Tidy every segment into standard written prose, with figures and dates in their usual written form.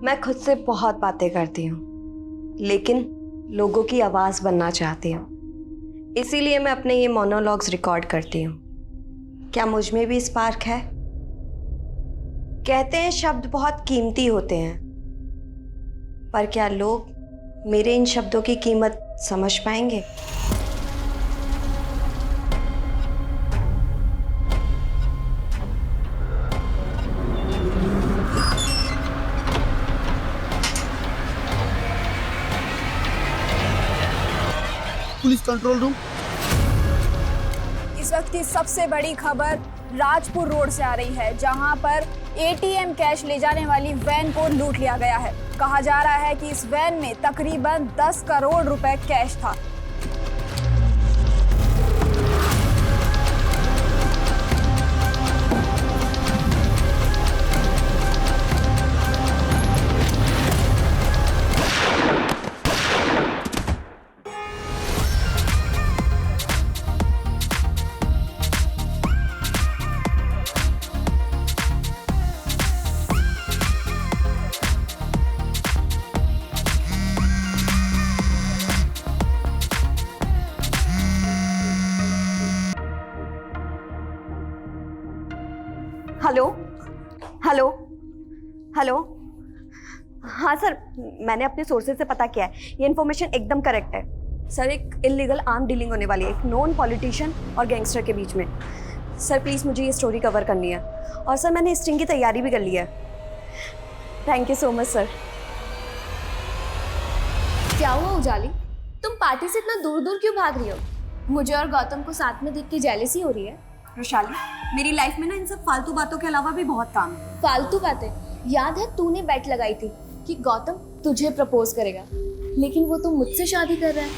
मैं खुद से बहुत बातें करती हूँ, लेकिन लोगों की आवाज बनना चाहती हूँ। इसीलिए मैं अपने ये मोनोलॉग्स रिकॉर्ड करती हूँ। क्या मुझ में भी स्पार्क है? कहते हैं शब्द बहुत कीमती होते हैं, पर क्या लोग मेरे इन शब्दों की कीमत समझ पाएंगे? Police control room. इस वक्त की सबसे बड़ी खबर राजपुर रोड से आ रही है, जहां पर एटीएम कैश ले जाने वाली वैन को लूट लिया गया है। कहा जा रहा है कि इस वैन में तकरीबन 10 करोड़ रुपए कैश था। Hello hello hello. हाँ सर, मैंने अपने सोर्सेज से पता किया है, ये इन्फॉर्मेशन एकदम करेक्ट है। सर, एक इलीगल आर्म डीलिंग होने वाली है एक नॉन पॉलिटिशियन और गैंगस्टर के बीच में। सर प्लीज़ मुझे ये स्टोरी कवर करनी है, और सर मैंने स्टिंग की तैयारी भी कर ली है। Thank you so much sir. क्या हुआ उजाली, तुम पार्टी से इतना दूर दूर क्यों भाग रही हो? मुझे और गौतम को साथ में देख के जेलसी हो रही है? वैशाली, मेरी लाइफ में ना इन सब फालतू बातों के अलावा भी बहुत काम है। फालतू बातें? याद है तूने बेट लगाई थी कि गौतम तुझे प्रपोज करेगा, लेकिन वो तो मुझसे शादी कर रहा है।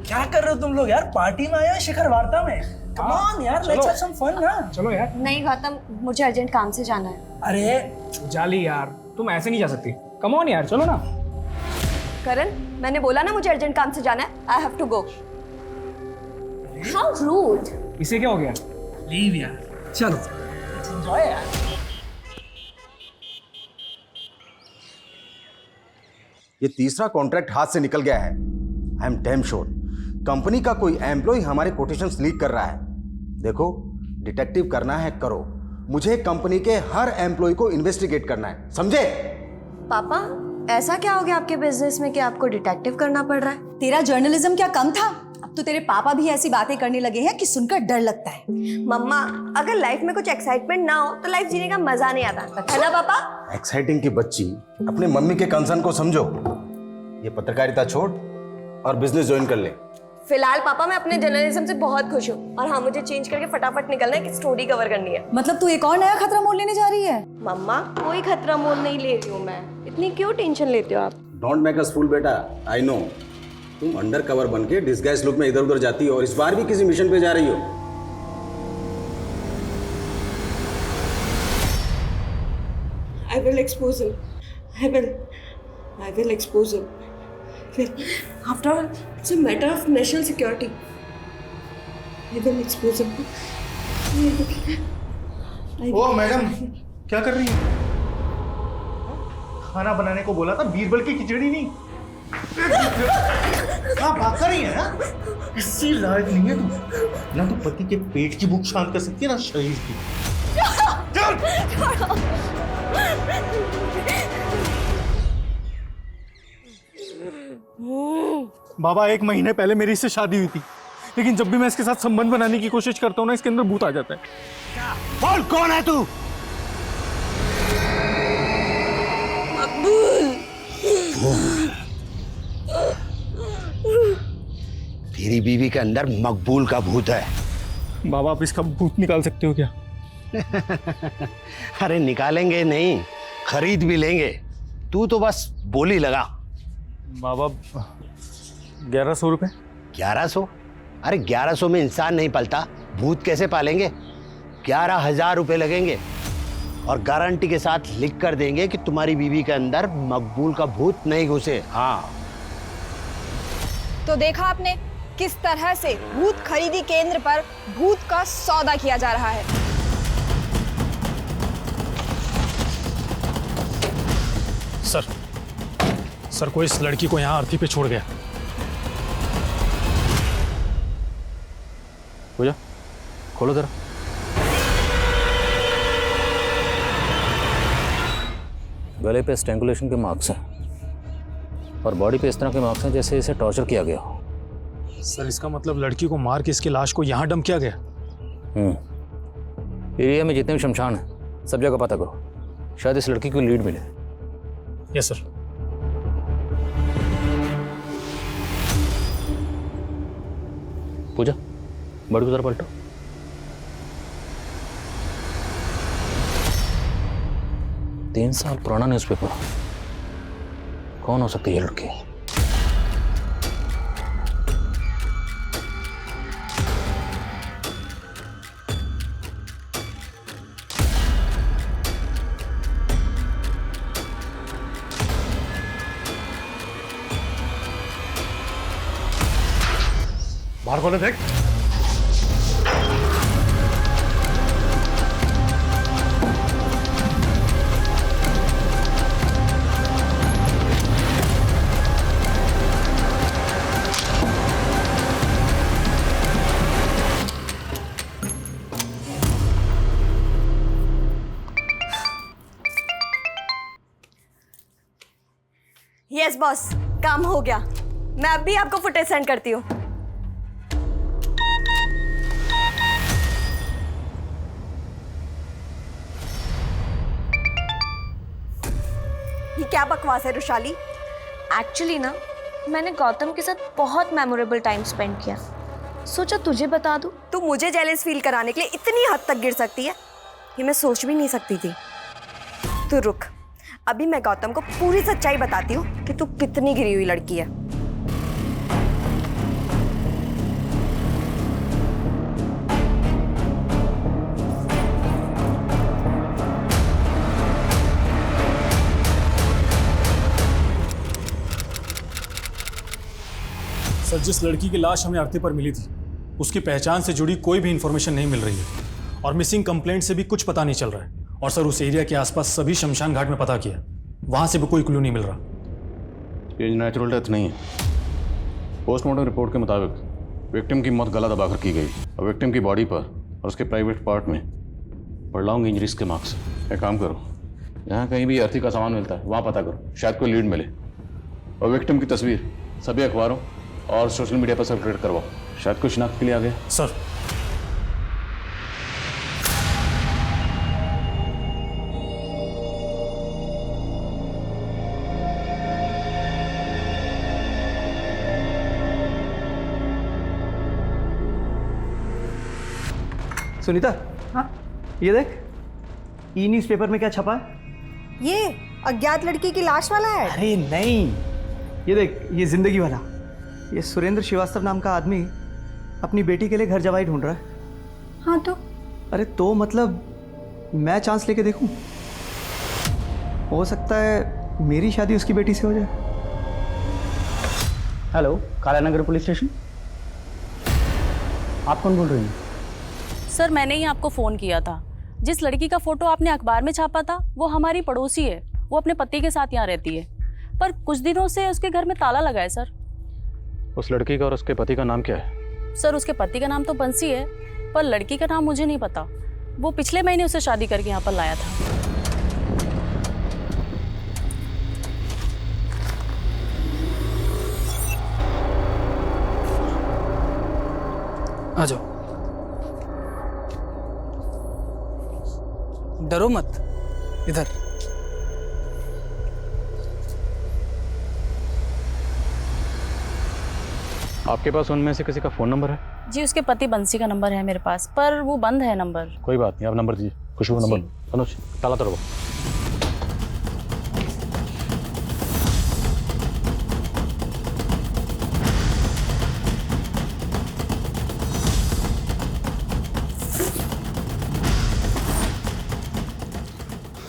क्या कर रहे हो तुम लोग यार? पार्टी में आया शिखर वार्ता में। कम ऑन यार, लेट्स हैव सम फन ना। चलो यार। नहीं गौतम, मुझे अर्जेंट काम से जाना है। अरे उजाली यार, तुम ऐसे नहीं जा सकती। कम ऑन यार, चलो ना। करण, मैंने बोला ना मुझे अर्जेंट काम से जाना है। I have to go. How rude. इसे क्या हो गया? लीव यार, चलो एंजॉय यार। ये तीसरा कॉन्ट्रैक्ट हाथ से निकल गया है। I am damn sure company का कोई एम्प्लॉय हमारे कोटेशंस लीक कर रहा है। देखो, डिटेक्टिव करना है करो, मुझे कंपनी के हर एम्प्लॉय को इन्वेस्टिगेट करना है, समझे? पापा, ऐसा क्या हो गया आपके बिजनेस में कि आपको डिटेक्टिव करना पड़ रहा है? तेरा जर्नलिज्म क्या कम था? अब तो तेरे पापा भी ऐसी बातें करने लगे हैं कि सुनकर डर लगता है। मम्मा, अगर लाइफ में कुछ एक्साइटमेंट ना हो तो लाइफ जीने का मजा नहीं आता, है ना पापा? एक्साइटिंग की बच्ची, अपने मम्मी के कंसर्न को समझो। ये पत्रकारिता छोड़ और बिजनेस ज्वाइन कर ले। फिलहाल पापा मैं अपने जर्नलिज्म से बहुत खुश हूँ, और हाँ, मुझे चेंज करके फटाफट निकलना है कि स्टोरी कवर करनी है। मतलब तू एक और नया खतरा मोल लेने जा रही है? मम्मा, कोई खतरा मोल नहीं ले रही हूँ मैं। इतनी क्यों टेंशन लेते हो आप? डोंट मेक अस फूल बेटा, आई नो तुम अंडर कवर बन के डिस्गाइज लुक में इधर उधर जाती हो, और इस बार भी किसी मिशन पे जा रही हो। I will expose him. I will expose him. After all, it's a matter of national security. I will expose him. Oh madam, क्या कर रही है? खाना बनाने को बोला था, बीरबल की खिचड़ी नहीं। हाँ, बात कर रही है ना? किसी लायक नहीं है तू। ना तो पति के पेट की भूख शांत कर सकती है, ना शरीर की। बाबा, 1 महीने पहले मेरी इससे शादी हुई थी, लेकिन जब भी मैं इसके साथ संबंध बनाने की कोशिश करता हूँ ना, इसके अंदर भूत आ जाता है। बोल, कौन है तू? तेरी बीवी के अंदर मकबूल का भूत है। बाबा, आप इसका भूत निकाल सकते हो क्या? अरे निकालेंगे नहीं, खरीद भी लेंगे। तू तो बस बोली लगा। बाबा, 1100 रुपए। 1100? अरे 1100 में इंसान नहीं पलता, भूत कैसे पालेंगे? 11,000 रुपए लगेंगे, और गारंटी के साथ लिख कर देंगे कि तुम्हारी बीवी के अंदर मकबूल का भूत नहीं घुसे। हाँ। तो देखा आपने किस तरह से भूत खरीदी केंद्र पर भूत का सौदा किया जा रहा है। सर कोई इस लड़की को यहाँ अर्थी पे छोड़ गया। पूजा खोलो जरा। गले पे स्ट्रैंगुलेशन के मार्क्स हैं और बॉडी पे इस तरह के मार्क्स हैं जैसे इसे टॉर्चर किया गया हो। सर इसका मतलब लड़की को मार के इसकी लाश को यहाँ डंप किया गया। एरिया में जितने भी शमशान हैं सब जगह पता करो, शायद इस लड़की को लीड मिले। Yes sir. पूजा बॉडी को जरा पलटो। तीन साल पुराना न्यूज़पेपर, कौन हो सकती है ये लड़की? बाहर खोले देख। यस बॉस, काम हो गया। मैं अब भी आपको फुटेज सेंड करती हूँ। ये क्या बकवास है रुशाली? एक्चुअली ना मैंने गौतम के साथ बहुत मेमोरेबल टाइम स्पेंड किया, सोचा तुझे बता दूं। तू मुझे जेलस फील कराने के लिए इतनी हद तक गिर सकती है, ये मैं सोच भी नहीं सकती थी। तू रुक, अभी मैं गौतम को पूरी सच्चाई बताती हूँ कि तू कितनी गिरी हुई लड़की है। सर जिस लड़की की लाश हमें अर्थी पर मिली थी उसकी पहचान से जुड़ी कोई भी इंफॉर्मेशन नहीं मिल रही है और मिसिंग कंप्लेंट से भी कुछ पता नहीं चल रहा है। और सर उस एरिया के आसपास सभी शमशान घाट में पता किया, वहां से भी कोई क्लू नहीं मिल रहा। ये नेचुरल डेथ नहीं है। पोस्टमार्टम रिपोर्ट के मुताबिक विक्टिम की मौत गला दबाकर की गई और विक्टिम की बॉडी पर और उसके प्राइवेट पार्ट में प्रॉन्ग इंजरीज के मार्क्स। एक काम करो, यहाँ कहीं भी अर्थी का सामान मिलता है वहाँ पता करो, शायद कोई लीड मिले। और विक्टिम की तस्वीर सभी अखबारों और सोशल मीडिया पर सर्कुलेट करवाओ, शायद कुछ शिनाख्त के लिए आ गया। सर सुनीता, हाँ ये देख, ई न्यूज़पेपर में क्या छपा है? ये अज्ञात लड़की की लाश वाला है। अरे नहीं, ये देख, ये जिंदगी वाला। ये सुरेंद्र श्रीवास्तव नाम का आदमी अपनी बेटी के लिए घर जवाई ढूंढ रहा है। हाँ तो अरे तो मतलब मैं चांस लेके देखूं, हो सकता है मेरी शादी उसकी बेटी से हो जाए। Hello, Kalanagar police station. आप कौन बोल रही हैं? सर मैंने ही आपको फ़ोन किया था। जिस लड़की का फ़ोटो आपने अखबार में छापा था वो हमारी पड़ोसी है। वो अपने पति के साथ यहाँ रहती है, पर कुछ दिनों से उसके घर में ताला लगा है सर। उस लड़की का और उसके पति का नाम क्या है? सर उसके पति का नाम तो बंसी है, पर लड़की का नाम मुझे नहीं पता। वो पिछले महीने उसे शादी करके यहाँ पर लाया था। आ जाओ, डरो मत, इधर। आपके पास उनमें से किसी का फ़ोन नंबर है? जी उसके पति बंसी का नंबर है मेरे पास, पर वो बंद है नंबर। कोई बात नहीं, आप नंबर दीजिए। खुशबू नंबर, अनुज ताला तोड़ो।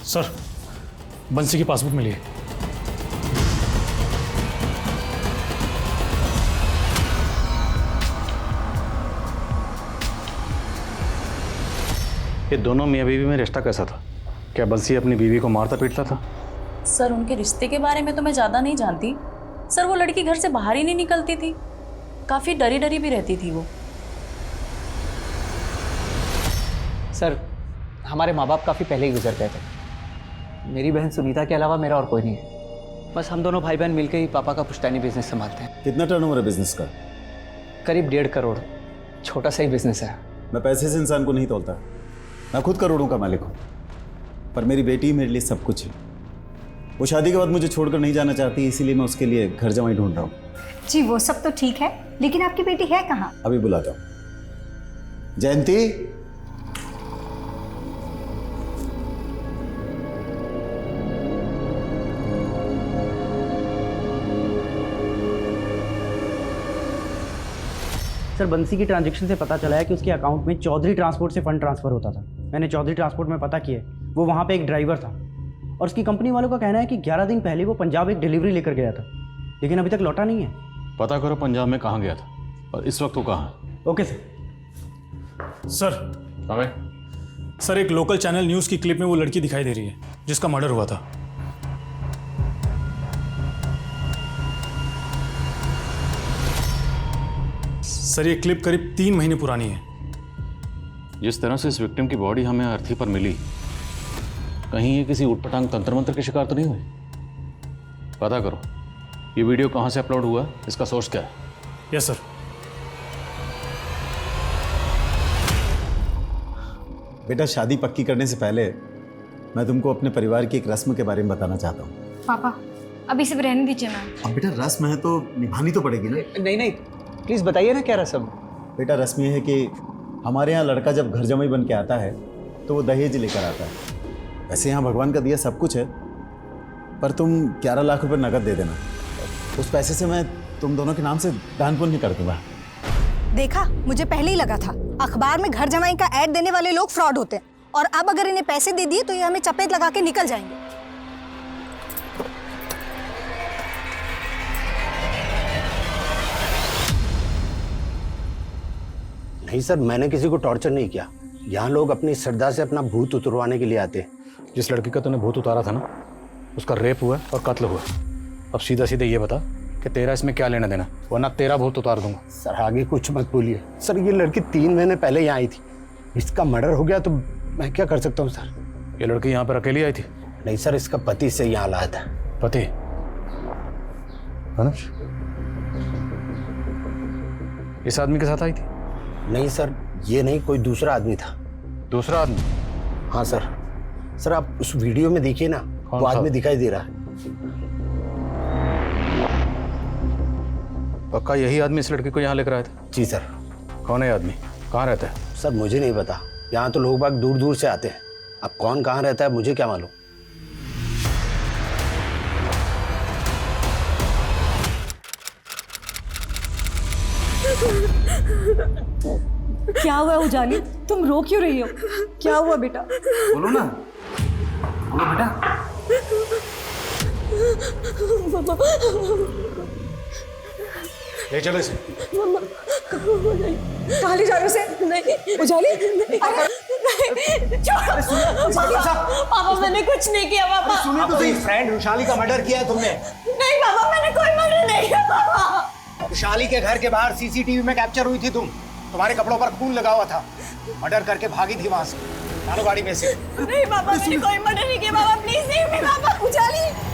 सर बंसी की पासबुक मिली है। ये दोनों मियाँ बीवी में रिश्ता कैसा था? क्या बंसी अपनी बीवी को मारता पीटता था? सर उनके रिश्ते के बारे में तो मैं ज़्यादा नहीं जानती। सर वो लड़की घर से बाहर ही नहीं निकलती थी, काफ़ी डरी डरी भी रहती थी वो। सर हमारे माँ बाप काफ़ी पहले ही गुजर गए थे। मेरी बहन सुनीता के अलावा मेरा और कोई नहीं है। बस हम दोनों भाई बहन मिलकर ही पापा का पुश्तैनी बिजनेस संभालते हैं। कितना टर्नओवर है बिजनेस का? करीब 1.5 करोड़। छोटा सा ही बिजनेस है। मैं पैसे से इंसान को नहीं तोलता, मैं खुद करोड़ों का मालिक हूँ, पर मेरी बेटी मेरे लिए सब कुछ है। वो शादी के बाद मुझे छोड़कर नहीं जाना चाहती, इसीलिए मैं उसके लिए घर जमाई ढूंढ रहा हूँ। जी वो सब तो ठीक है, लेकिन आपकी बेटी है कहाँ? अभी बुलाता हूँ। जयंती, सर बंसी की ट्रांजैक्शन से पता चला है कि उसके अकाउंट में चौधरी ट्रांसपोर्ट से फंड ट्रांसफर होता था। मैंने चौधरी ट्रांसपोर्ट में पता किया, वो वहाँ पे एक ड्राइवर था और उसकी कंपनी वालों का कहना है कि 11 दिन पहले वो पंजाब एक डिलीवरी लेकर गया था, लेकिन अभी तक लौटा नहीं है। पता करो पंजाब में कहाँ गया था और इस वक्त वो कहाँ है। Okay sir. सर एक लोकल चैनल न्यूज़ की क्लिप में वो लड़की दिखाई दे रही है जिसका मर्डर हुआ था। सर ये क्लिप करीब 3 महीने पुरानी है। जिस तरह से इस विक्टिम की बॉडी हमें अर्थी पर मिली, कहीं ये किसी उटपटांग तंत्र मंत्र के शिकार तो नहीं हुई? पता करो ये वीडियो कहाँ से अपलोड हुआ, इसका सोर्स क्या है। Yes sir. बेटा शादी पक्की करने से पहले मैं तुमको अपने परिवार की एक रस्म के बारे में बताना चाहता हूँ। पापा अभी सब रहने दीजिए ना। अब बेटा रस्म है तो निभानी तो पड़ेगी ना। नहीं प्लीज़ बताइए ना क्या रस्म। बेटा रस्म ये है कि हमारे यहाँ लड़का जब घर जमाई बन के आता है तो वो दहेज लेकर आता है। वैसे यहाँ भगवान का दिया सब कुछ है, पर तुम 11 लाख रुपए नकद दे देना। उस पैसे से मैं तुम दोनों के नाम से दान पुण्य कर दूंगा। देखा, मुझे पहले ही लगा था अखबार में घर जमाई का ऐड देने वाले लोग फ्रॉड होते हैं, और अब अगर इन्हें पैसे दे दिए तो ये हमें चपेट लगा के निकल जाएंगे। नहीं सर, मैंने किसी को टॉर्चर नहीं किया। यहाँ लोग अपनी श्रद्धा से अपना भूत उतरवाने के लिए आते हैं। जिस लड़की का तूने भूत उतारा था ना, उसका रेप हुआ और कत्ल हुआ। अब सीधा सीधा ये बता कि तेरा इसमें क्या लेना देना, वरना तेरा भूत उतार दूंगा। सर आगे कुछ मत बोलिए। सर ये लड़की 3 महीने पहले यहाँ आई थी, इसका मर्डर हो गया तो मैं क्या कर सकता हूँ सर। ये लड़की यहाँ पर अकेली आई थी? नहीं सर, इसका पति से यहाँ लाया था। पति? अनुज इस आदमी के साथ आई थी? नहीं सर, ये नहीं, कोई दूसरा आदमी था। दूसरा आदमी? हाँ सर। सर आप उस वीडियो में देखिए ना, वो आदमी दिखाई दे रहा है। पक्का यही आदमी इस लड़की को यहाँ लेकर आया था? जी सर। कौन है आदमी, कहाँ रहता है? सर मुझे नहीं पता, यहाँ तो लोग बाग दूर दूर से आते हैं। अब कौन कहाँ रहता है मुझे क्या मालूम। क्या हुआ उजाली, तुम रो क्यों रही हो? क्या हुआ बेटा? बोलो ना, बोलो बेटा। ले चलो इसे। कहाँ ले जा रहे हो उसे? नहीं उजाली, पापा मैंने कुछ नहीं किया पापा। सुनिए तो सही, फ्रेंड रुशाली का मर्डर किया है तुमने। नहीं पापा, मैंने कोई मर्डर नहीं किया पापा। रुशाली के घर के बाहर सीसीटीवी में कैप्चर हुई थी तुम, तुम्हारे कपड़ों पर खून लगा हुआ था, मर्डर करके भागी थी वहां से। डालो गाड़ी में से। नहीं पापा, मैंने कोई मर्डर नहीं किया पापा, प्लीज नहीं पापा। उजाली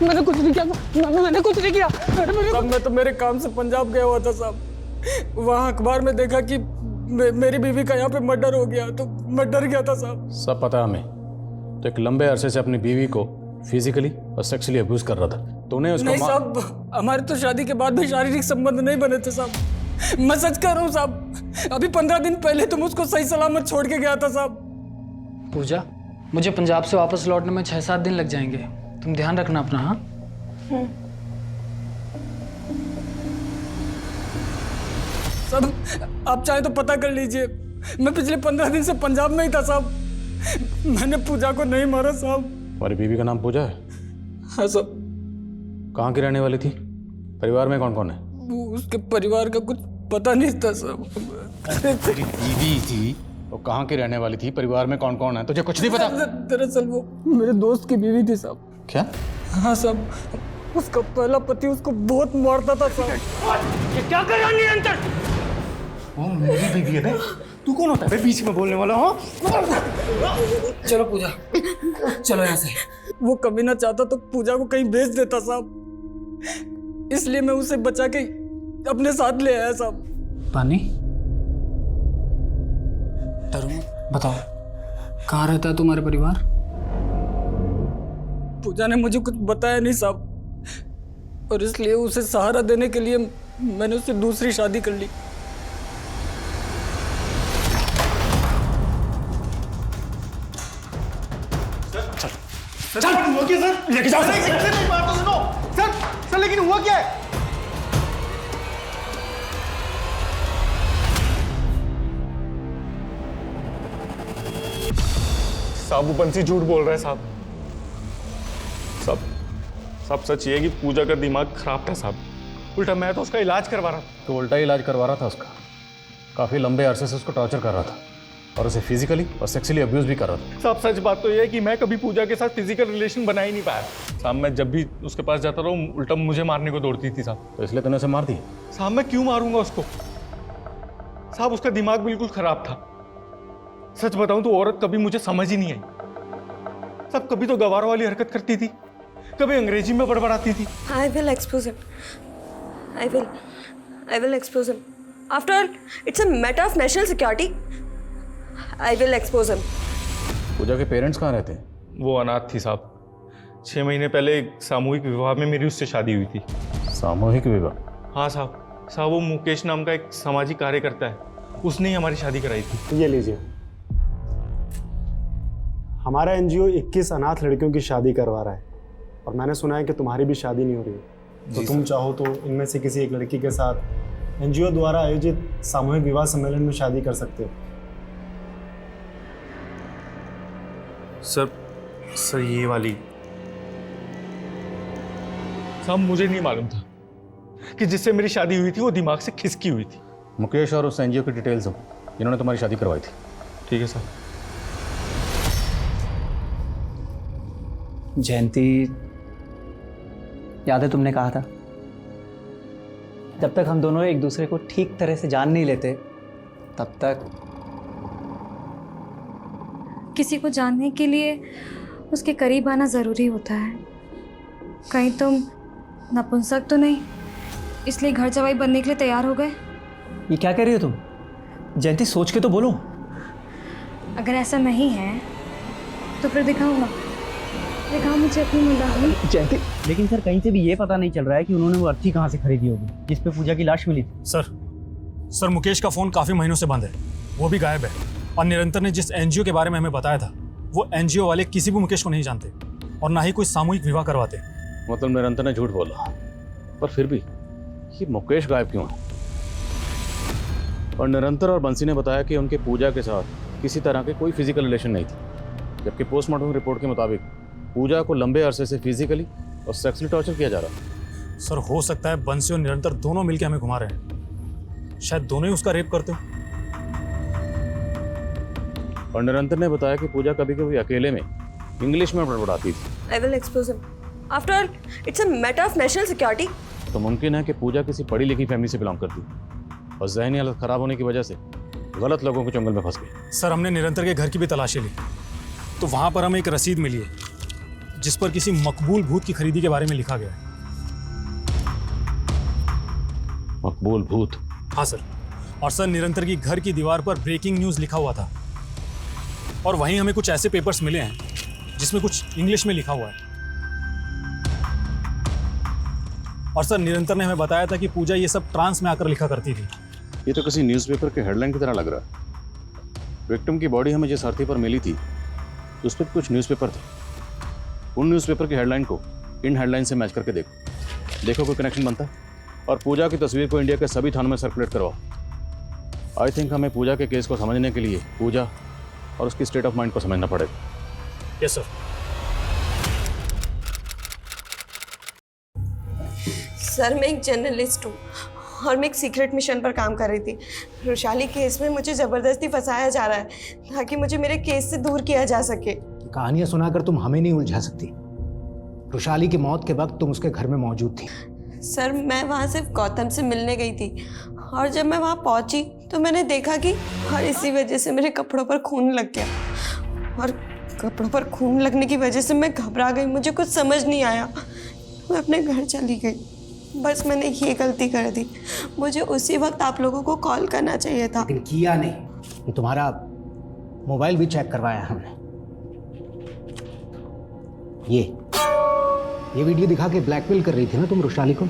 मैंने कुछ नहीं किया, मैंने कुछ नहीं किया। साहब मैं तो मेरे काम से पंजाब गया हुआ था साहब, वहाँ अखबार में देखा कि मेरी बीवी का यहाँ पे मर्डर हो गया, तो मैं डर गया था साहब। सब पता है हमें। तो एक लंबे अरसे से अपनी बीवी को फिजिकली और सेक्सुअली अब्यूज कर रहा था। तूने उसको? नहीं साहब, हमारे तो शादी के बाद भी शारीरिक संबंध नहीं बने थे साहब। मैं सच कह रहा हूँ साहब, अभी 15 दिन पहले तुम उसको सही सलामत छोड़ के गया था साहब। पूजा, मुझे पंजाब से वापस लौटने में 6-7 दिन लग जाएंगे, तुम ध्यान रखना अपना। हाँ साहब, आप चाहे तो पता कर लीजिए, मैं पिछले 15 दिन से पंजाब में ही था साहब। मैंने पूजा को नहीं मारा साहब। तुम्हारी बीवी का नाम पूजा है? हाँ साहब। कहाँ की रहने वाली थी? परिवार में कौन कौन है? वो उसके परिवार का कुछ पता नहीं था साहब। तेरी बीवी थी वो कहाँ की रहने वाली थी? परिवार में कौन कौन है? तुझे कुछ नहीं पता? दरअसल वो मेरे दोस्त की बीवी थी साहब। क्या? हाँ साहब, उसका पहला पति उसको बहुत मारता था साहब। ये क्या कर रहा है निरंतर? वो मेरी बीवी है बे। तू कौन होता है बे बीच में बोलने वाला? हो चलो पूजा, चलो यहाँ से। वो कभी ना चाहता तो पूजा को कहीं भेज देता साहब, इसलिए मैं उसे बचा के अपने साथ ले आया साहब। पानी तरुण, बताओ कहाँ रहता है तुम्हारे परिवार? पूजा ने मुझे कुछ बताया नहीं साहब, और इसलिए उसे सहारा देने के लिए मैंने उससे दूसरी शादी कर ली। सर हुआ क्या सर? लेके जाओ सर। नहीं बात तो सुनो सर। सर लेकिन हुआ क्या है? साहब वो बंसी झूठ बोल रहा है साहब। सब सच ये है कि पूजा का दिमाग खराब था साहब। उल्टा मैं तो उसका इलाज करवा रहा था। तो उल्टा इलाज करवा रहा था उसका। काफ़ी लंबे अरसे से उसको टॉर्चर कर रहा था और उसे फिजिकली और सेक्सुअली अब्यूज भी कर रहा था। साहब सच बात तो ये है कि मैं कभी पूजा के साथ फिजिकल रिलेशन बना ही नहीं पाया साहब। मैं जब भी उसके पास जाता रहा उल्टा मुझे मारने को दौड़ती थी साहब। तो इसलिए तूने उसे मार दी? साहब मैं क्यों मारूंगा उसको साहब? उसका दिमाग बिल्कुल खराब था। सच बताऊं तो औरत कभी मुझे समझ ही नहीं आई साहब। कभी तो गवार वाली हरकत करती थी, कभी अंग्रेजी में बड़बड़ाती थी। I will expose him. I will expose him. After all, it's a matter of national security. I will expose him. पूजा के पेरेंट्स कहाँ रहते हैं? वो अनाथ थी साहब। 6 महीने पहले एक सामूहिक विवाह में मेरी उससे शादी हुई थी। सामूहिक विवाह? हाँ साहब वो मुकेश नाम का एक सामाजिक कार्यकर्ता है, उसने ही हमारी शादी कराई थी। ये लीजिए, हमारा एनजीओ 21 अनाथ लड़कियों की शादी करवा रहा है और मैंने सुना है कि तुम्हारी भी शादी नहीं हो रही है। तो तुम चाहो तो इनमें से किसी एक लड़की के साथ एनजीओ द्वारा आयोजित सामूहिक विवाह सम्मेलन में शादी कर सकते हो। सर ये वाली साहब मुझे नहीं मालूम था कि जिससे मेरी शादी हुई थी वो दिमाग से खिसकी हुई थी। मुकेश और उस एनजीओ की डिटेल्स हो जिन्होंने तुम्हारी शादी करवाई थी। ठीक है साहब। जयंती, याद है तुमने कहा था जब तक हम दोनों एक दूसरे को ठीक तरह से जान नहीं लेते तब तक किसी को जानने के लिए उसके करीब आना ज़रूरी होता है। कहीं तुम नपुंसक तो नहीं, इसलिए घर जवाई बनने के लिए तैयार हो गए? ये क्या कह रही हो तुम? जयंती सोच के तो बोलो। अगर ऐसा नहीं है तो फिर दिखाऊंगा मुझे अपनी मुंडानी। जयंती, लेकिन सर कहीं से भी ये पता नहीं चल रहा है कि उन्होंने वो अर्थी कहाँ से खरीदी होगी जिस पे पूजा की लाश मिली थी। सर मुकेश का फ़ोन काफ़ी महीनों से बंद है, वो भी गायब है। और निरंतर ने जिस एनजीओ के बारे में हमें बताया था वो एनजीओ वाले किसी भी मुकेश को नहीं जानते और ना ही कोई सामूहिक विवाह करवाते। मतलब निरंतर ने झूठ बोला, पर फिर भी ये मुकेश गायब क्यों है? और निरंतर और बंसी ने बताया कि उनके पूजा के साथ किसी तरह के कोई फिजिकल रिलेशन नहीं थी, जबकि पोस्टमार्टम रिपोर्ट के मुताबिक पूजा को लंबे अरसे से फिजिकली और सेक्सुअली टॉर्चर किया जा रहा है। सर हो सकता है बंसी और निरंतर दोनों मिलकर हमें घुमा रहे हैं, शायद दोनों ही उसका रेप करते हो। और निरंतर ने बताया कि पूजा कभी कभी अकेले में इंग्लिश में बड़बड़ाती थी। I will expose him. After all, it's a matter of national security. तो मुमकिन है कि पूजा किसी पढ़ी लिखी फैमिली से बिलोंग करती है और ज़हनी हालत खराब होने की वजह से गलत लोगों के चंगल में फंस गई। सर हमने निरंतर के घर की भी तलाशी ली तो वहाँ पर हमें एक रसीद मिली है जिस पर किसी मकबूल भूत की खरीदी के बारे में लिखा गया है। मकबूल भूत? हाँ सर। और सर निरंतर की घर की दीवार पर ब्रेकिंग न्यूज़ लिखा हुआ था और वहीं हमें कुछ ऐसे पेपर्स मिले हैं जिसमें कुछ इंग्लिश में लिखा हुआ है। और सर निरंतर ने हमें बताया था कि पूजा ये सब ट्रांस में आकर लिखा करती थी। ये तो किसी न्यूज़पेपर के हेडलाइन की तरह लग रहा है। विक्टिम की बॉडी हमें जिस धरती पर मिली थी उस पर कुछ न्यूज़पेपर थे। उन न्यूज़पेपर की हेडलाइन को इन हेडलाइन से मैच करके देखो कोई कनेक्शन बनता है। और पूजा की तस्वीर को इंडिया के सभी थानों में सर्कुलेट करवाओ। आई थिंक हमें पूजा के केस को समझने के लिए पूजा और उसकी स्टेट ऑफ माइंड को समझना पड़ेगा। Yes sir. सर मैं एक जर्नलिस्ट हूँ और मैं एक सीक्रेट मिशन पर काम कर रही थी। रुशाली केस में मुझे ज़बरदस्ती फंसाया जा रहा है ताकि मुझे मेरे केस से दूर किया जा सके। कहानियां सुनाकर तुम हमें नहीं उलझा सकती। रुशाली की मौत के वक्त तुम उसके घर में मौजूद थी। सर मैं वहाँ सिर्फ गौतम से मिलने गई थी और जब मैं वहाँ पहुँची तो मैंने देखा कि और इसी वजह से मेरे कपड़ों पर खून लग गया और कपड़ों पर खून लगने की वजह से मैं घबरा गई। मुझे कुछ समझ नहीं आया, मैं अपने घर चली गई। बस मैंने ये गलती कर दी। मुझे उसी वक्त आप लोगों को कॉल करना चाहिए था। लेकिन किया नहीं। ये तुम्हारा मोबाइल भी चेक करवाया हमने। ये वीडियो दिखा के ब्लैकमेल कर रही थी ना तुम रुशाली को?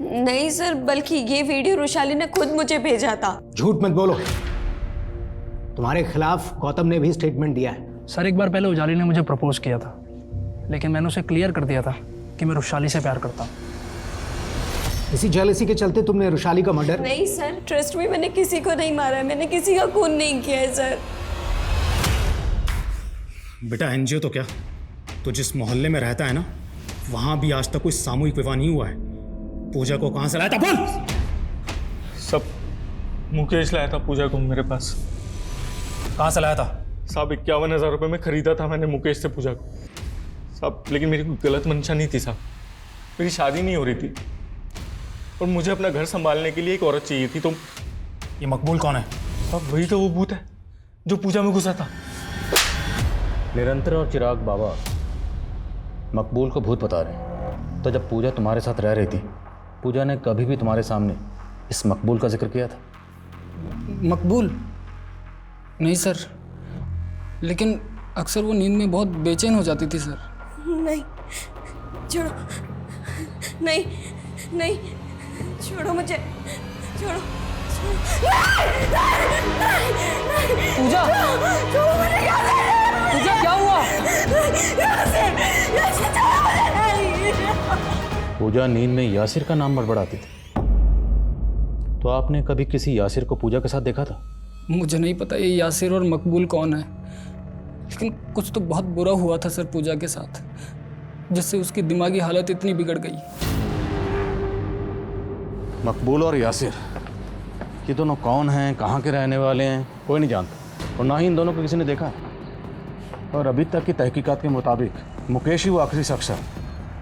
नहीं सर, बल्कि ये वीडियो रुशाली ने खुद मुझे भेजा था। झूठ मत बोलो। तुम्हारे खिलाफ गौतम ने भी स्टेटमेंट दिया है। सर एक बार पहले उजाली ने मुझे प्रपोज किया था, लेकिन मैंने उसे क्लियर कर दिया था कि मैं रुशाली से प्यार करता हूँ। इसी जेलसी के चलते तुमने रुशाली का मर्डर? नहीं सर, ट्रस्ट में मैंने किसी को नहीं मारा है, मैंने किसी का खून नहीं किया है सर। बेटा एनजीओ तो क्या, तो जिस मोहल्ले में रहता है ना, वहां भी आज तक कोई सामूहिक विवाह नहीं हुआ है। पूजा को कहां से लाया था बोल? सब मुकेश लाया था पूजा को मेरे पास। कहां से लाया था? साहब 51,000 रुपये में खरीदा था मैंने मुकेश से पूजा को साहब, लेकिन मेरी कोई गलत मंशा नहीं थी साहब। मेरी शादी नहीं हो रही थी और मुझे अपना घर संभालने के लिए एक औरत चाहिए थी। तो ये मकबूल कौन है? साहब वही तो वो भूत है जो पूजा में घुसा था। निरंतर और चिराग बाबा मकबूल को भूत बता रहे हैं। तो जब पूजा तुम्हारे साथ रह रही थी, पूजा ने कभी भी तुम्हारे सामने इस मकबूल का जिक्र किया था? मकबूल? नहीं सर, लेकिन अक्सर वो नींद में बहुत बेचैन हो जाती थी सर। नहीं छोड़ो, नहीं नहीं छोड़ो मुझे, छोड़ो पूजा, पूजा क्या हुआ? पूजा नींद में यासिर का नाम बड़बड़ाती थी, तो आपने कभी किसी यासिर को पूजा के साथ देखा था? मुझे नहीं पता ये यासिर और मकबूल कौन है, लेकिन कुछ तो बहुत बुरा हुआ था सर पूजा के साथ, जिससे उसकी दिमागी हालत इतनी बिगड़ गई। मकबूल और यासिर, ये दोनों कौन हैं, कहाँ के रहने वाले हैं, कोई नहीं जानता और ना ही इन दोनों को किसी ने देखा है। और अभी तक की तहकीकात के मुताबिक मुकेश ही वो आखिरी शख्स है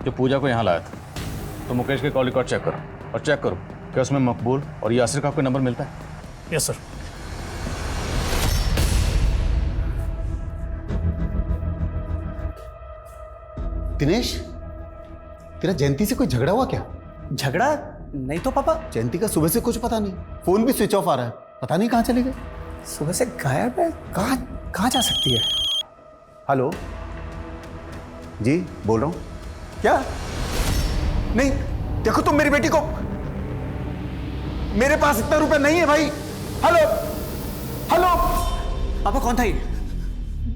जो पूजा को यहाँ लाया था। तो मुकेश के कॉल रिकॉर्ड चेक करो और चेक करो कि उसमें मकबूल और यासिर का कोई नंबर मिलता है। Yes sir. दिनेश, तेरा जयंती से कोई झगड़ा हुआ क्या? झगड़ा नहीं तो पापा। जयंती का सुबह से कुछ पता नहीं, फोन भी स्विच ऑफ आ रहा है, पता नहीं कहाँ चले गए। सुबह से गायब है। कहाँ जा सकती है? हेलो जी, बोल रहा हूँ। क्या? नहीं, देखो तुम मेरी बेटी को, मेरे पास इतना रुपए नहीं है भाई। हेलो हेलो पापा, कौन था ये?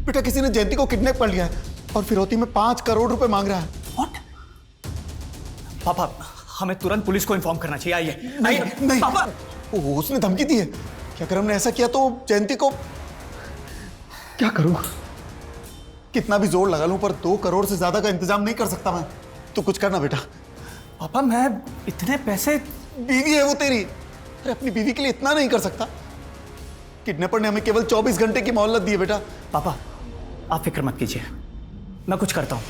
बेटा किसी ने जयंती को किडनैप कर लिया है और फिरौती में 5 करोड़ रुपए मांग रहा है। What? पापा हमें तुरंत पुलिस को इन्फॉर्म करना चाहिए। आइए नहीं, नहीं पापा। उसने धमकी दी है कि अगर हमने ऐसा किया तो जयंती को। क्या करूं? कितना भी जोर लगा लूं पर 2 करोड़ से ज्यादा का इंतजाम नहीं कर सकता मैं। तू कुछ करना बेटा। पापा मैं इतने पैसे। बीवी है वो तेरी, अरे अपनी बीवी के लिए इतना नहीं कर सकता? किडनैपर ने हमें केवल 24 घंटे की मोहलत दी है बेटा। पापा आप फिक्र मत कीजिए, मैं कुछ करता हूं।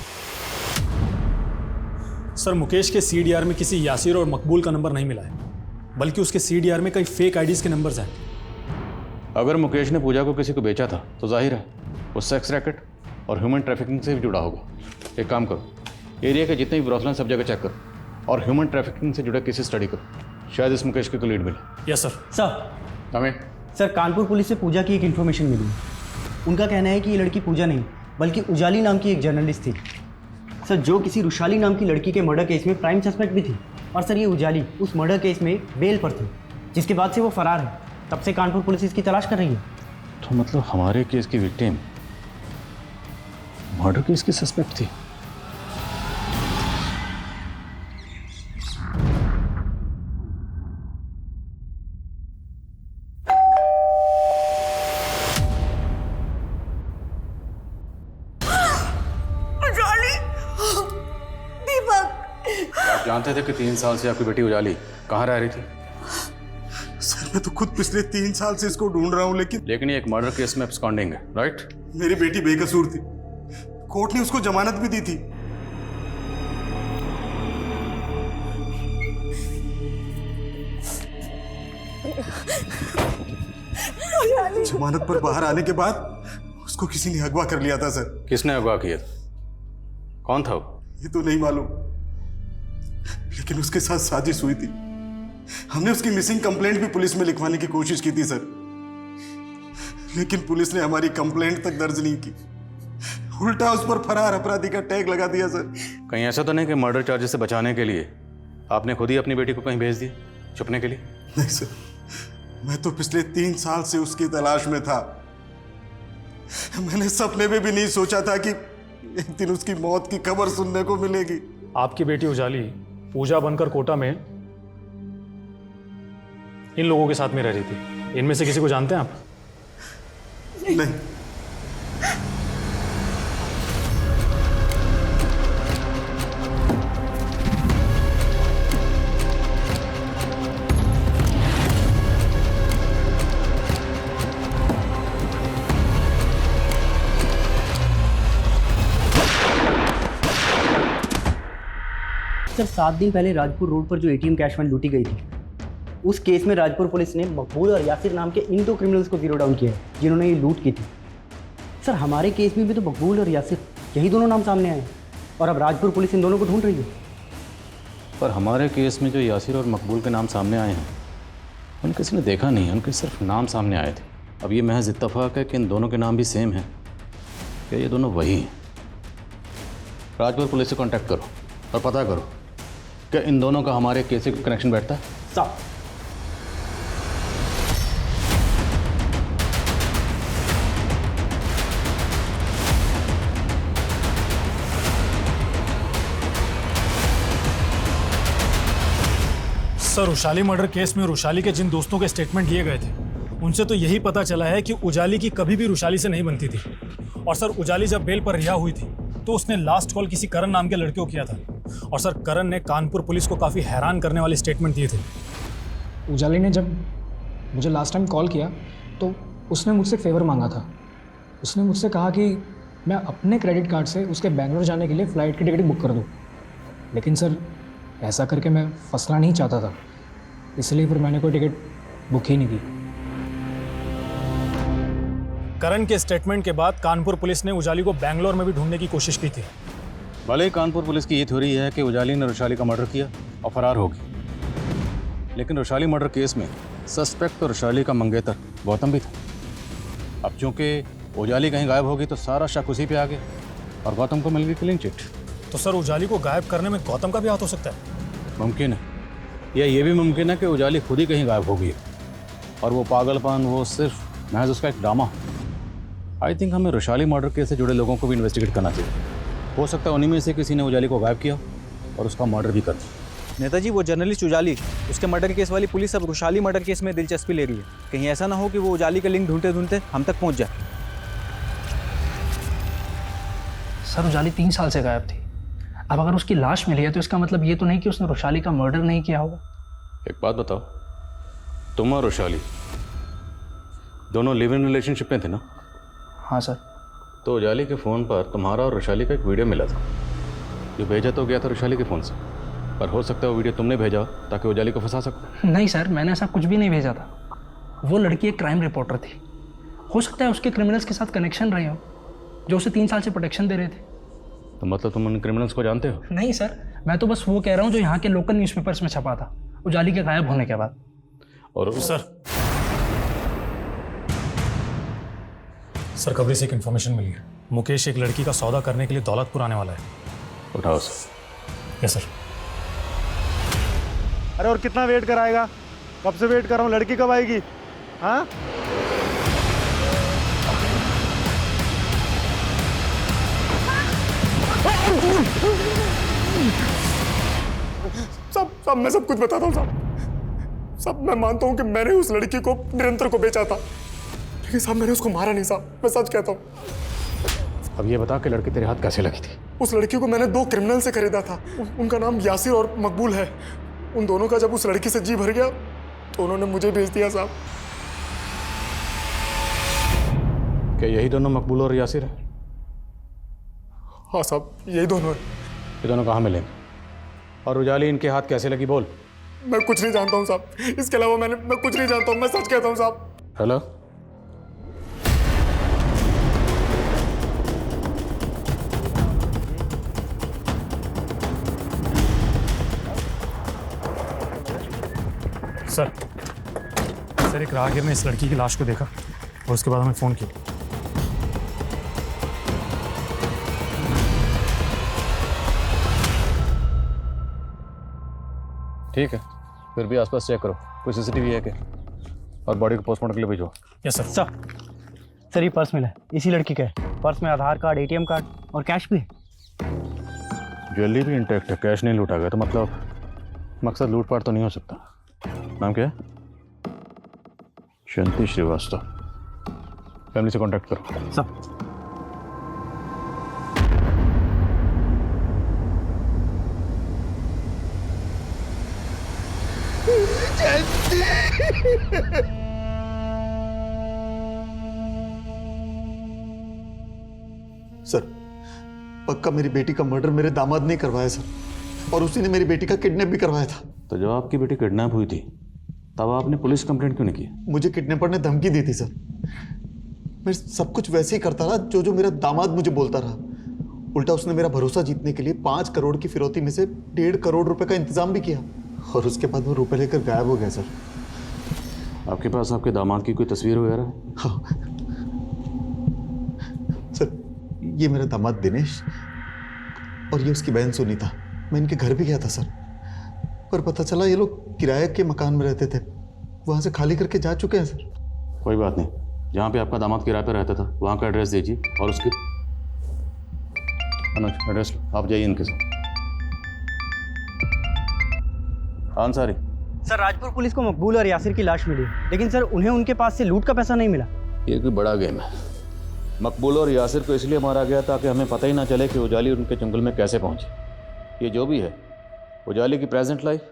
सर मुकेश के सीडीआर में किसी यासिर और मकबूल का नंबर नहीं मिला है, बल्कि उसके सीडीआर में कई फेक आईडीज के नंबर्स हैं। अगर मुकेश ने पूजा को किसी को बेचा था तो जाहिर है वो सेक्स रैकेट और ह्यूमन ट्रैफिकिंग से भी जुड़ा होगा। एक काम करो, एरिया के जितने भी ब्रॉथल सब जगह चेक करो और ह्यूमन ट्रैफिकिंग से जुड़े केसेस स्टडी करो। शायद इस मुकेश की कोई लीड मिले। Yes sir. सर हमें सर कानपुर पुलिस से पूजा की एक इन्फॉर्मेशन मिली। उनका कहना है कि ये लड़की पूजा नहीं बल्कि उजाली नाम की एक जर्नलिस्ट थी सर, जो किसी रुशाली नाम की लड़की के मर्डर केस में प्राइम सस्पेक्ट भी थी। और सर ये उजाली उस मर्डर केस में बेल पर थी, जिसके बाद से वो फरार है। तब से कानपुर पुलिस इसकी तलाश कर रही है। तो मतलब हमारे केस की विक्टिम मर्डर केस की सस्पेक्ट थी। जानते थे कि 3 साल से आपकी बेटी उजाली कहाँ रह रही थी? सर मैं तो खुद पिछले 3 साल से इसको ढूंढ रहा हूँ, लेकिन ये एक मर्डर केस में एब्सकॉन्डिंग है, राइट? मेरी बेटी बेकसूर थी, कोर्ट ने उसको जमानत भी दी थी। जमानत पर बाहर आने के बाद उसको किसी ने अगवा कर लिया था सर। किसने अगवा किया? कौन था वो? ये तो नहीं मालूम, लेकिन उसके साथ साजिश हुई थी। हमने उसकी मिसिंग कंप्लेंट भी पुलिस में लिखवाने की कोशिश की थी सर, लेकिन पुलिस ने हमारी कंप्लेंट तक दर्ज नहीं की, उल्टा उस पर फरार अपराधी का टैग लगा दिया सर। कहीं ऐसा तो नहीं कि मर्डर चार्जेस से बचाने के लिए आपने खुद ही अपनी बेटी को कहीं भेज दिया छुपने के लिए? नहीं सर, मैं तो पिछले 3 साल से उसकी तलाश में था। मैंने सपने में भी नहीं सोचा था कि एक दिन उसकी मौत की खबर सुनने को मिलेगी। आपकी बेटी उजाली पूजा बनकर कोटा में इन लोगों के साथ में रह रही थी। इनमें से किसी को जानते हैं आप? नहीं। सर 7 दिन पहले राजपुर रोड पर जो एटीएम कैश वैन लूटी गई थी, उस केस में राजपुर पुलिस ने मकबूल और यासिर नाम के इन 2 क्रिमिनल्स को जीरो डाउन किया है जिन्होंने ये लूट की थी। सर हमारे केस में भी तो मकबूल और यासिर यही दोनों नाम सामने आए और अब राजपुर पुलिस इन दोनों को ढूंढ रही है। पर हमारे केस में जो यासिर और मकबूल के नाम सामने आए हैं उन किसी ने देखा नहीं, उनके सिर्फ नाम सामने आए थे। अब ये महज इत्तफाक है कि इन दोनों के नाम भी सेम हैं, क्या ये दोनों वही हैं? राजपुर पुलिस से कांटेक्ट करो और पता करो क्या इन दोनों का हमारे केस से कनेक्शन बैठता है? साहब सर, उजाली मर्डर केस में रुशाली के जिन दोस्तों के स्टेटमेंट लिए गए थे उनसे तो यही पता चला है कि उजाली की कभी भी रुशाली से नहीं बनती थी। और सर, उजाली जब बेल पर रिहा हुई थी तो उसने लास्ट कॉल किसी करण नाम के लड़के को किया था। और सर, करण ने कानपुर पुलिस को काफ़ी हैरान करने वाले स्टेटमेंट दिए थे। उजाली ने जब मुझे लास्ट टाइम कॉल किया तो उसने मुझसे फेवर मांगा था। उसने मुझसे कहा कि मैं अपने क्रेडिट कार्ड से उसके बेंगलोर जाने के लिए फ़्लाइट की टिकट बुक कर दूँ, लेकिन सर ऐसा करके मैं फंसना नहीं चाहता था, इसलिए फिर मैंने कोई टिकट बुक ही नहीं की। करण के स्टेटमेंट के बाद कानपुर पुलिस ने उजाली को बेंगलोर में भी ढूंढने की कोशिश की थी। भले ही कानपुर पुलिस की ये थ्योरी है कि उजाली ने रुशाली का मर्डर किया और फरार होगी, लेकिन रुशाली मर्डर केस में सस्पेक्ट तो रुशाली का मंगेतर गौतम भी था। अब चूंकि उजाली कहीं गायब होगी तो सारा शक उसी पे आ गया और गौतम को मिल गई क्लीन चिट। तो सर, उजाली को गायब करने में गौतम का भी हाथ हो सकता है? मुमकिन है, या ये भी मुमकिन है कि उजाली खुद ही कहीं गायब हो गई और वो पागलपन वो सिर्फ महज उसका एक ड्रामा। आई थिंक हमें रुशाली मर्डर केस से जुड़े लोगों को भी इन्वेस्टिगेट करना चाहिए। हो सकता है उन्हीं में से किसी ने उजाली को गायब किया और उसका मर्डर भी कर दिया। नेताजी, वो जर्नलिस्ट उजाली, उसके मर्डर केस वाली पुलिस अब रुशाली मर्डर केस में दिलचस्पी ले रही है। कहीं ऐसा ना हो कि वो उजाली का लिंक ढूंढते ढूंढते हम तक पहुंच जाए। सर उजाली 3 साल से गायब थी। अब अगर उसकी लाश मिली है तो इसका मतलब ये तो नहीं कि उसने रुशाली का मर्डर नहीं किया होगा। एक बात बताओ, तुम और रुशाली दोनों लिव इन रिलेशनशिप में थे ना? हाँ सर। तो उजाली के फ़ोन पर तुम्हारा और रुशाली का एक वीडियो मिला था, जो भेजा तो गया था रुशाली के फ़ोन से, पर हो सकता है वो वीडियो तुमने भेजा ताकि उजाली को फंसा सको। नहीं सर, मैंने ऐसा कुछ भी नहीं भेजा था। वो लड़की एक क्राइम रिपोर्टर थी। हो सकता है उसके क्रिमिनल्स के साथ कनेक्शन रहे हो जो उसे 3 साल से प्रोटेक्शन दे रहे थे। तो मतलब तुम उन क्रिमिनल्स को जानते हो? नहीं सर, मैं तो बस वो कह रहा हूँ जो यहाँ के लोकल न्यूज़पेपर्स में छपा था उजाली के गायब होने के बाद। और सर, कबरी से एक इन्फॉर्मेशन मिली है। मुकेश एक लड़की का सौदा करने के लिए दौलतपुर आने वाला है। उठाओ सर। Yes sir. अरे और कितना वेट कराएगा? कब से वेट कर रहा हूँ, लड़की कब आएगी? हाँ सब मैं सब कुछ बताता हूँ साहब। मैं मानता हूँ कि मैंने उस लड़की को निरंतर को बेचा था, लेकिन साहब मैंने उसको मारा नहीं साहब, मैं सच कहता हूँ। अब ये बता कि लड़की तेरे हाथ कैसे लगी थी? उस लड़की को मैंने 2 क्रिमिनल से खरीदा था। उनका नाम यासिर और मकबूल है। उन दोनों का जब उस लड़की से जी भर गया तो उन्होंने मुझे भेज दिया साहब। क्या यही दोनों मकबूल और यासिर हैं? हाँ साहब, यही दोनों हैं। ये दोनों कहाँ मिलेंगे? और उजाली इनके हाथ कैसे लगी, बोल। मैं कुछ नहीं जानता हूँ साहब, इसके अलावा मैं कुछ नहीं जानता हूँ, मैं सच कहता हूँ साहब। हेलो, सर एक राहगीर ने इस लड़की की लाश को देखा और उसके बाद हमें फ़ोन किया। ठीक है, फिर भी आसपास चेक करो, कोई सीसीटीवी है क्या? और बॉडी को पोस्टमार्टम के लिए भेजो। Yes sir. सर ये पर्स मिला है, इसी लड़की का है। पर्स में आधार कार्ड, एटीएम कार्ड और कैश भी है। ज्वेलरी भी इंटैक्ट है, कैश नहीं लूटा गया, तो मतलब मकसद लूटपाट तो नहीं हो सकता। नाम क्या है? जयंती श्रीवास्तव। फैमिली से कांटेक्ट करो। सर सर पक्का मेरी बेटी का मर्डर मेरे दामाद ने करवाया सर, और उसी ने मेरी बेटी का किडनैप भी करवाया था। तो जब आपकी बेटी किडनैप हुई थी तब आपने पुलिस कंप्लेंट क्यों नहीं की? मुझे किडनैपर ने धमकी दी थी सर। मैं सब कुछ वैसे ही करता रहा जो मेरा दामाद मुझे बोलता रहा। उल्टा उसने मेरा भरोसा जीतने के लिए 5 करोड़ की फिरौती में से 1.5 करोड़ रुपए का इंतजाम भी किया, और उसके बाद वो रुपए लेकर गायब हो गया सर। आपके पास आपके दामाद की कोई तस्वीर वगैरह? हाँ सर, ये मेरा दामाद दिनेश और ये उसकी बहन सुनीता। मैं इनके घर भी गया था सर, पर पता चला ये लोग किराए के मकान में रहते थे, वहां से खाली करके जा चुके हैं सर। कोई बात नहीं, जहाँ पे आपका दामाद किराए पे रहता था वहाँ का एड्रेस दीजिए और उसके अनुज एड्रेस लो, आप जाइए इनके साथ। अंसारी सर, राजपुर पुलिस को मकबूल और यासिर की लाश मिली, लेकिन सर उन्हें उनके पास से लूट का पैसा नहीं मिला। ये कोई बड़ा गेम है। मकबूल और यासिर को इसलिए मारा गया ताकि हमें पता ही ना चले कि उजाली उनके जंगल में कैसे पहुंची। ये जो भी है, उजाली की प्रेजेंट लाइफ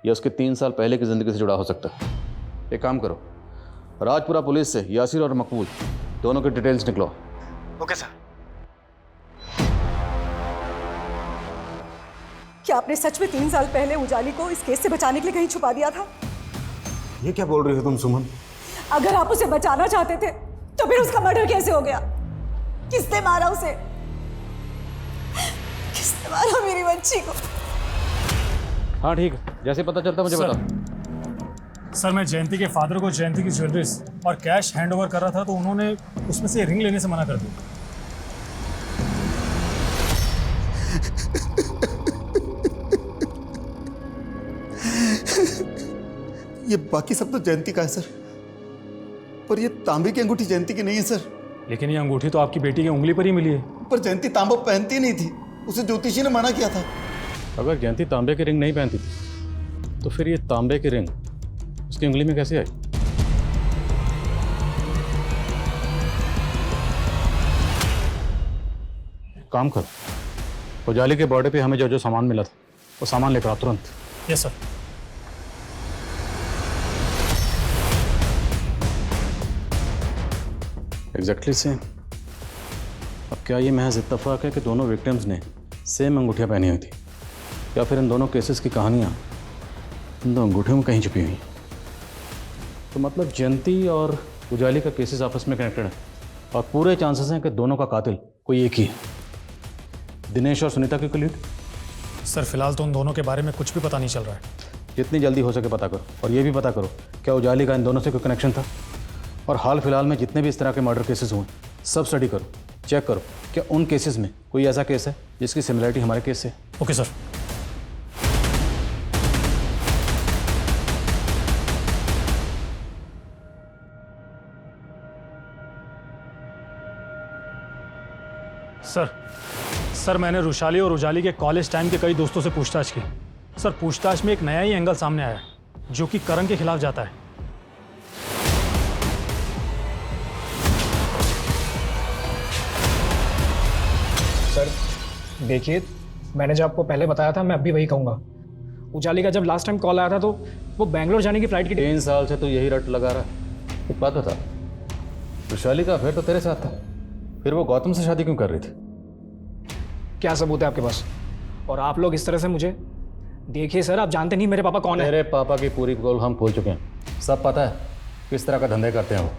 या उसके 3 साल पहले की ज़िंदगी से जुड़ा हो सकता है। एक काम करो, राजपुरा पुलिस से यासिर और मकबूल दोनों के डिटेल्स निकलो। Okay sir. क्या आपने सच में 3 साल पहले उजाली को इस केस से बचाने के लिए कहीं छुपा दिया था? ये क्या बोल रही हो तुम सुमन? अगर आप उसे बचाना चाहते थे तो फिर उसका मर्डर कैसे हो गया? किसने मारा उसे? किसने मारा मेरी बच्ची को? हाँ ठीक है, जैसे पता चलता मुझे बताओ। सर मैं जयंती के फादर को जयंती की ज्वेलरीज और कैश हैंड ओवर कर रहा था तो उन्होंने उसमें से रिंग लेने से मना कर दिया। ये बाकी सब तो जयंती का है सर, पर ये तांबे की अंगूठी जयंती की नहीं है सर। लेकिन ये अंगूठी तो आपकी बेटी की उंगली पर ही मिली है। पर जयंती तांबा पहनती नहीं थी, उसे ज्योतिषी ने मना किया था। अगर जयंती तांबे की रिंग नहीं पहनती थी तो फिर ये तांबे की रिंग उसकी उंगली में कैसे आई? काम करो, उजाली के बॉर्डर पे हमें जो जो सामान मिला था वो सामान लेकर आओ तुरंत। Yes sir. Exactly same. अब क्या ये महज इत्तेफाक है कि दोनों विक्टिम्स ने सेम अंगूठियाँ पहनी हुई थी, या फिर इन दोनों केसेस की कहानियाँ इन दो अंगूठियों में कहीं छुपी हुई? तो मतलब जयंती और उजाली का केसेस आपस में कनेक्टेड है और पूरे चांसेस हैं कि दोनों का कातिल कोई एक ही है। दिनेश और सुनीता की क्लीड? सर फिलहाल तो उन दोनों के बारे में कुछ भी पता नहीं चल रहा है। जितनी जल्दी हो सके पता करो, और ये भी पता करो क्या उजाली का इन दोनों से कोई कनेक्शन था। और हाल फिलहाल में जितने भी इस तरह के मर्डर केसेस हुए सब स्टडी करो, चेक करो क्या उन केसेस में कोई ऐसा केस है जिसकी सिमिलरिटी हमारे केस से। Okay sir. सर मैंने रुशाली और उजाली के कॉलेज टाइम के कई दोस्तों से पूछताछ की। सर पूछताछ में एक नया ही एंगल सामने आया है जो कि करण के खिलाफ जाता है। सर देखिए, मैंने जो आपको पहले बताया था मैं अब भी वही कहूँगा। उजाली का जब लास्ट टाइम कॉल आया था तो वो बैंगलोर जाने की फ्लाइट की 3 साल से तो यही रट लगा रहा है। एक बात बता, वैशाली का अफेयर तो तेरे साथ था, फिर वो गौतम से शादी क्यों कर रही थी? क्या सबूत है आपके पास? और आप लोग इस तरह से मुझे देखिए सर, आप जानते नहीं मेरे पापा कौन है। मेरे पापा की पूरी पोल हम खोल चुके हैं, सब पता है किस तरह का धंधे करते हैं वो।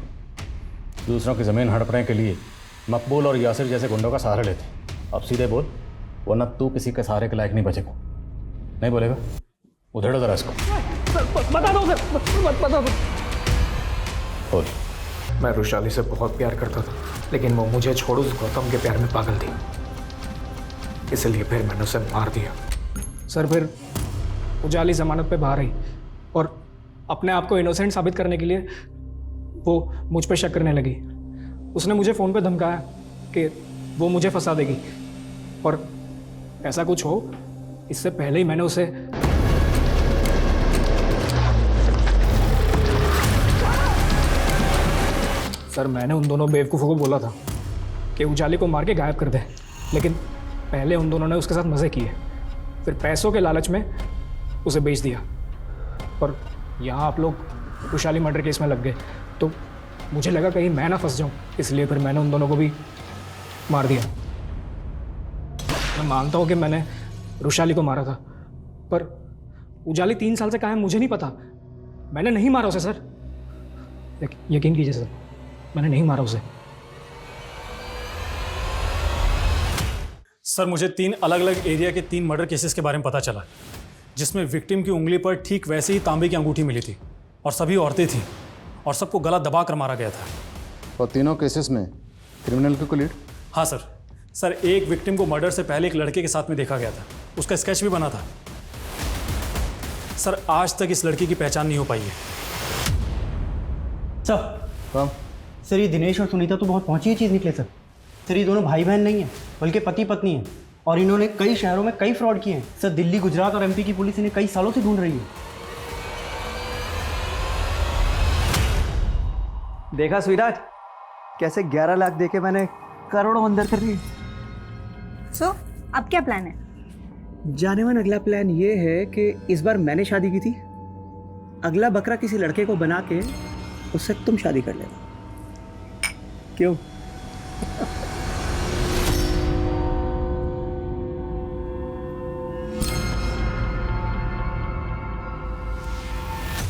दूसरों की ज़मीन हड़पने के लिए मकबूल और यासिर जैसे गुंडों का सहारा लेते हैं। अब सीधे बोल, वरना तू किसी के सहारे के लायक नहीं बचेगा। नहीं बोलेगा? उधेड़ो जरा इसको। बता दो सर, बता दो। बोल। मैं रुशाली से बहुत प्यार करता था, लेकिन वो मुझे छोड़ उस गौतम के प्यार में पागल थी, इसलिए फिर मैंने उसे मार दिया। सर फिर उजाली जमानत पे बाहर आई और अपने आप को इनोसेंट साबित करने के लिए वो मुझ पे शक करने लगी। उसने मुझे फ़ोन पे धमकाया कि वो मुझे फंसा देगी, और ऐसा कुछ हो इससे पहले ही मैंने उसे सर मैंने उन दोनों बेवकूफ़ों को बोला था कि उजाली को मार के गायब कर दे, लेकिन पहले उन दोनों ने उसके साथ मज़े किए, फिर पैसों के लालच में उसे बेच दिया। और यहाँ आप लोग रुशाली मर्डर केस में लग गए, तो मुझे लगा कहीं मैं ना फंस जाऊँ, इसलिए फिर मैंने उन दोनों को भी मार दिया। मैं मानता हूँ कि मैंने रुशाली को मारा था, पर उजाली 3 साल से कहाँ है मुझे नहीं पता। मैंने नहीं मारा उसे सर, यकीन कीजिए सर, मैंने नहीं मारा उसे। सर मुझे 3 अलग अलग एरिया के 3 मर्डर केसेस के बारे में पता चला, जिसमें विक्टिम की उंगली पर ठीक वैसे ही तांबे की अंगूठी मिली थी, और सभी औरतें थीं, और सबको गला दबा कर मारा गया था। और तीनों केसेस में क्रिमिनल को लीड? हाँ सर एक विक्टिम को मर्डर से पहले एक लड़के के साथ में देखा गया था, उसका स्केच भी बना था। सर आज तक इस लड़की की पहचान नहीं हो पाई है। सर ये दिनेश और सुनीता तो बहुत पहुंची चीज़ निकले सर। सर ये दोनों भाई बहन नहीं हैं, बल्कि पति पत्नी हैं, और इन्होंने कई शहरों में कई फ्रॉड किए हैं सर। दिल्ली, गुजरात और एमपी की पुलिस इन्हें कई सालों से ढूंढ रही है। देखा स्वीटहार्ट, कैसे 11 लाख देके मैंने करोड़ों अंदर कर दिए। सो अब क्या प्लान है? जाने मन अगला प्लान ये है कि इस बार मैंने शादी की थी, अगला बकरा किसी लड़के को बना के उससे तुम शादी कर लेना। क्यों?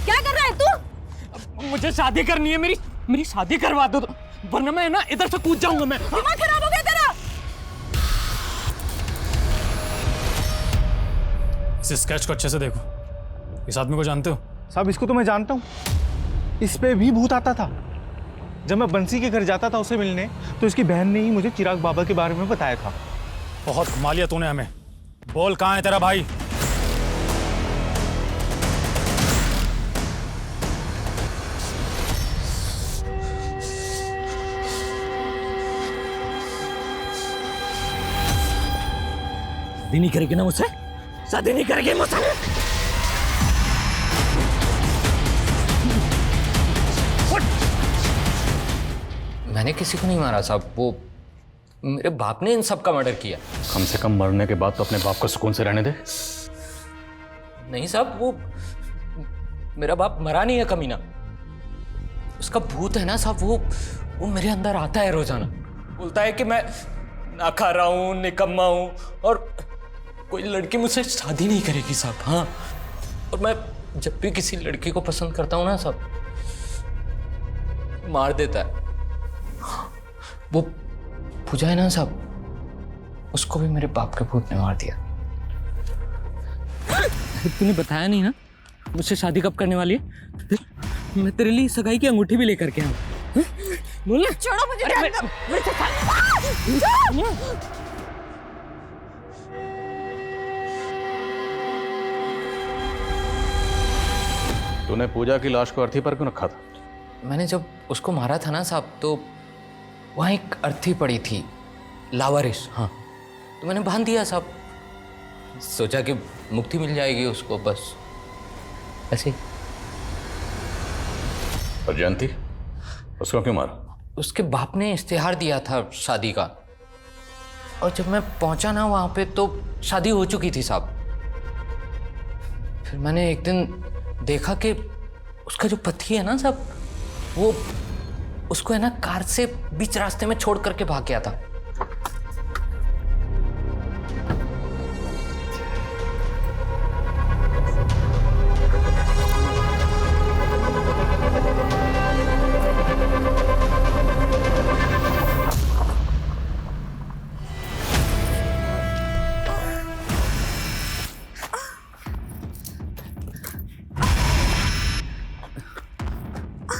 क्या कर रहा है तू? मुझे शादी करनी है, मेरी शादी करवा दो, वरना मैं ना इधर से कूद जाऊंगा। मैं दिमाग खराब हो गया तेरा? इस स्केच को अच्छे से देखो, इस आदमी को जानते हो? साहब इसको तो मैं जानता हूँ, इस पे भी भूत आता था। जब मैं बंसी के घर जाता था उसे मिलने, तो इसकी बहन ने ही मुझे चिराग बाबा के बारे में बताया था। बहुत घुमा लिया तूने हमें। बोल कहाँ है तेरा भाई? शादी नहीं करेगी ना मुझसे? शादी नहीं करेगी मुझसे? मैंने किसी को नहीं मारा साहब, वो मेरे बाप ने इन सब का मर्डर किया। कम से कम मरने के बाद तो अपने बाप को सुकून से रहने दे। नहीं साहब, वो मेरा बाप मरा नहीं है कमीना, उसका भूत है ना साहब, वो मेरे अंदर आता है रोजाना, बोलता है कि मैं ना खा रहा हूँ, निकम्मा हूँ, और कोई लड़की मुझसे शादी नहीं करेगी साहब। हाँ, और मैं जब भी किसी लड़की को पसंद करता हूँ ना साहब, मार देता है। वो पूजा है ना साहब, उसको भी मेरे बाप के भूत ने मार दिया। तूने बताया नहीं ना मुझसे शादी कब करने वाली है? मैं तेरे लिए सगाई की अंगूठी भी लेकर के आऊँ। बोल ना। छोड़ो मुझे। तूने पूजा की लाश को अर्थी पर क्यों रखा था? मैंने जब उसको मारा था ना साहब, तो वहाँ एक अर्थी पड़ी थी, लावारिस। हाँ, तो मैंने बांध दिया साहब, सोचा कि मुक्ति मिल जाएगी उसको, बस ऐसे ही। और जयंती, उसको क्यों मारा? उसके बाप ने इश्तिहार दिया था शादी का, और जब मैं पहुंचा ना वहां पे तो शादी हो चुकी थी साहब। फिर मैंने एक दिन देखा कि उसका जो पति है ना साहब, वो उसको है ना कार से बीच रास्ते में छोड़ करके भाग गया था।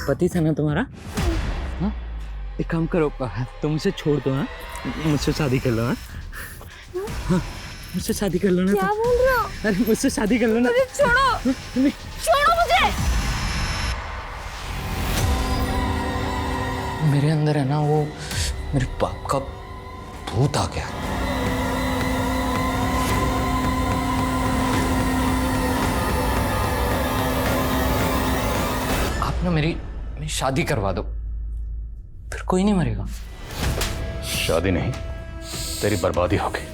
पति था ना तुम्हारा? हाँ? एक काम करो, तुम उसे छोड़ दो। हाँ, मुझसे शादी कर लो। हाँ, मुझसे शादी कर लो ना। क्या बोल रहे हो? अरे मुझसे शादी कर लो ना। मुझे छोड़ो, छोड़ो मुझे। मेरे अंदर है ना वो मेरे बाप का भूत आ गया। आप ना मेरी शादी करवा दो, फिर कोई नहीं मरेगा। शादी नहीं, तेरी बर्बादी होगी।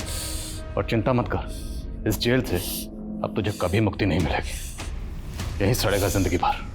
और चिंता मत कर, इस जेल से अब तुझे कभी मुक्ति नहीं मिलेगी, यहीं सड़ेगा जिंदगी भर।